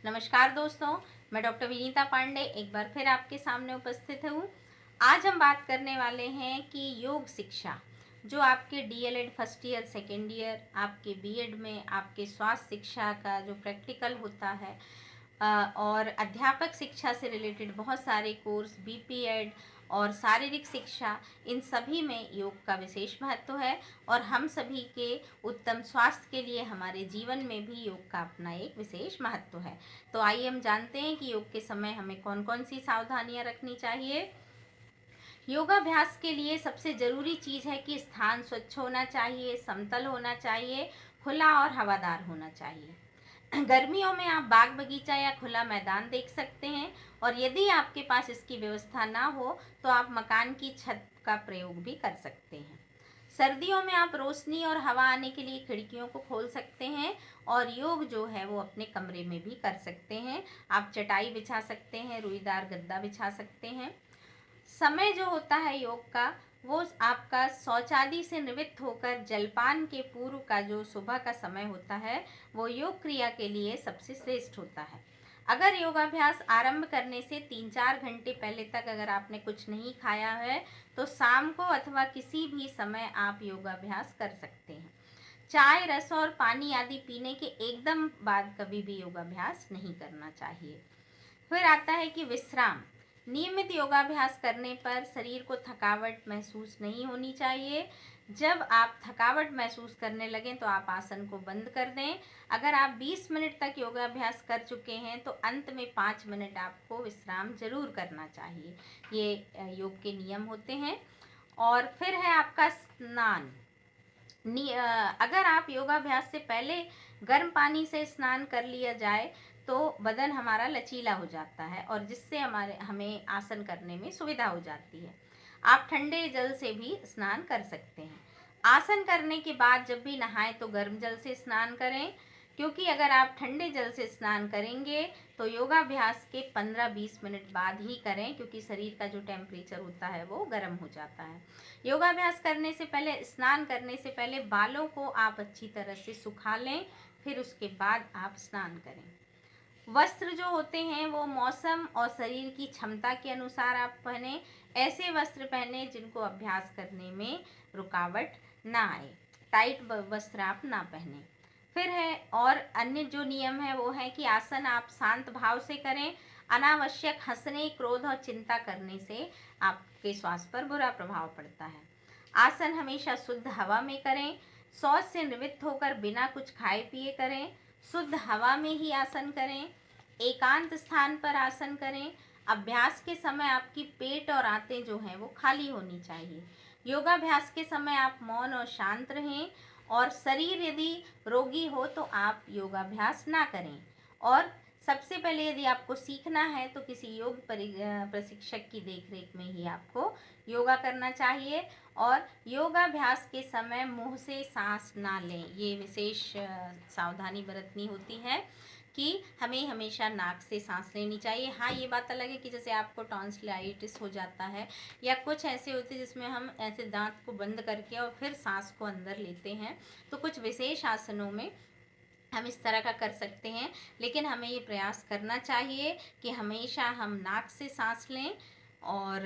नमस्कार दोस्तों, मैं डॉक्टर विनीता पांडे एक बार फिर आपके सामने उपस्थित हूँ। आज हम बात करने वाले हैं कि योग शिक्षा जो आपके DElEd first year, second year, आपके बीएड में आपके स्वास्थ्य शिक्षा का जो प्रैक्टिकल होता है और अध्यापक शिक्षा से रिलेटेड बहुत सारे कोर्स, बीपीएड और शारीरिक शिक्षा, इन सभी में योग का विशेष महत्व है और हम सभी के उत्तम स्वास्थ्य के लिए हमारे जीवन में भी योग का अपना एक विशेष महत्व है। तो आइए हम जानते हैं कि योग के समय हमें कौन कौन सी सावधानियां रखनी चाहिए। योगाभ्यास के लिए सबसे ज़रूरी चीज़ है कि स्थान स्वच्छ होना चाहिए, समतल होना चाहिए, खुला और हवादार होना चाहिए। गर्मियों में आप बाग बगीचा या खुला मैदान देख सकते हैं और यदि आपके पास इसकी व्यवस्था ना हो तो आप मकान की छत का प्रयोग भी कर सकते हैं। सर्दियों में आप रोशनी और हवा आने के लिए खिड़कियों को खोल सकते हैं और योग जो है वो अपने कमरे में भी कर सकते हैं। आप चटाई बिछा सकते हैं, रुईदार गद्दा बिछा सकते हैं। समय जो होता है योग का, वो आपका शौचादि से निवृत्त होकर जलपान के पूर्व का जो सुबह का समय होता है वो योग क्रिया के लिए सबसे श्रेष्ठ होता है। अगर योगाभ्यास आरंभ करने से 3-4 घंटे पहले तक अगर आपने कुछ नहीं खाया है तो शाम को अथवा किसी भी समय आप योगाभ्यास कर सकते हैं। चाय, रस और पानी आदि पीने के एकदम बाद कभी भी योगाभ्यास नहीं करना चाहिए। फिर आता है कि विश्राम। नियमित योगाभ्यास करने पर शरीर को थकावट महसूस नहीं होनी चाहिए। जब आप थकावट महसूस करने लगें तो आप आसन को बंद कर दें। अगर आप 20 मिनट तक योगाभ्यास कर चुके हैं तो अंत में 5 मिनट आपको विश्राम जरूर करना चाहिए। ये योग के नियम होते हैं। और फिर है आपका स्नान। अगर आप योगाभ्यास से पहले गर्म पानी से स्नान कर लिया जाए तो बदन हमारा लचीला हो जाता है और जिससे हमें आसन करने में सुविधा हो जाती है। आप ठंडे जल से भी स्नान कर सकते हैं। आसन करने के बाद जब भी नहाएं तो गर्म जल से स्नान करें, क्योंकि अगर आप ठंडे जल से स्नान करेंगे तो योगाभ्यास के 15-20 मिनट बाद ही करें, क्योंकि शरीर का जो टेम्परेचर होता है वो गर्म हो जाता है। योगाभ्यास करने से पहले, स्नान करने से पहले बालों को आप अच्छी तरह से सुखा लें, फिर उसके बाद आप स्नान करें। वस्त्र जो होते हैं वो मौसम और शरीर की क्षमता के अनुसार आप पहने। ऐसे वस्त्र पहने जिनको अभ्यास करने में रुकावट ना आए। टाइट वस्त्र आप ना पहने। फिर है और अन्य जो नियम है वो है कि आसन आप शांत भाव से करें। अनावश्यक हंसने, क्रोध और चिंता करने से आपके स्वास्थ्य पर बुरा प्रभाव पड़ता है। आसन हमेशा शुद्ध हवा में करें। शौच से निवृत्त होकर बिना कुछ खाए पिए करें। शुद्ध हवा में ही आसन करें। एकांत स्थान पर आसन करें। अभ्यास के समय आपकी पेट और आंतें जो हैं वो खाली होनी चाहिए। योगाभ्यास के समय आप मौन और शांत रहें और शरीर यदि रोगी हो तो आप योगाभ्यास ना करें। और सबसे पहले यदि आपको सीखना है तो किसी योग प्रशिक्षक की देखरेख में ही आपको योगा करना चाहिए। और योगाभ्यास के समय मुंह से सांस ना लें, ये विशेष सावधानी बरतनी होती है कि हमें हमेशा नाक से सांस लेनी चाहिए। हाँ, ये बात अलग है कि जैसे आपको टॉन्सिलाइटिस हो जाता है या कुछ ऐसे होते हैं जिसमें हम ऐसे दांत को बंद करके और फिर सांस को अंदर लेते हैं, तो कुछ विशेष आसनों में हम इस तरह का कर सकते हैं। लेकिन हमें ये प्रयास करना चाहिए कि हमेशा हम नाक से सांस लें और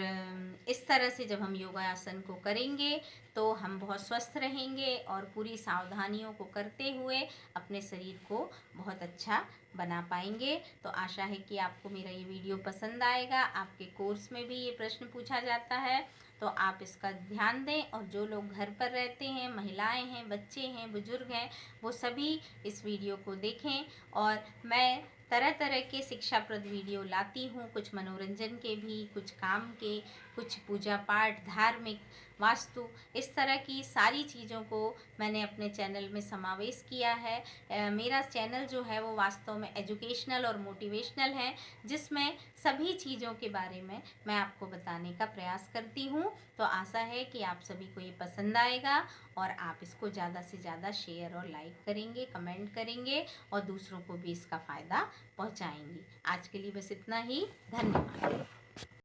इस तरह से जब हम योगासन को करेंगे तो हम बहुत स्वस्थ रहेंगे और पूरी सावधानियों को करते हुए अपने शरीर को बहुत अच्छा बना पाएंगे। तो आशा है कि आपको मेरा ये वीडियो पसंद आएगा। आपके कोर्स में भी ये प्रश्न पूछा जाता है तो आप इसका ध्यान दें। और जो लोग घर पर रहते हैं, महिलाएं हैं, बच्चे हैं, बुजुर्ग हैं, वो सभी इस वीडियो को देखें। और मैं तरह तरह के शिक्षाप्रद वीडियो लाती हूँ, कुछ मनोरंजन के भी, कुछ काम के, कुछ पूजा पाठ, धार्मिक, वास्तु, इस तरह की सारी चीज़ों को मैंने अपने चैनल में समावेश किया है। मेरा चैनल जो है वो वास्तव में एजुकेशनल और मोटिवेशनल है, जिसमें सभी चीज़ों के बारे में मैं आपको बताने का प्रयास करती हूँ। तो आशा है कि आप सभी को ये पसंद आएगा और आप इसको ज़्यादा से ज़्यादा शेयर और लाइक करेंगे, कमेंट करेंगे और दूसरों को भी इसका फ़ायदा पहुँचाएंगे। आज के लिए बस इतना ही। धन्यवाद।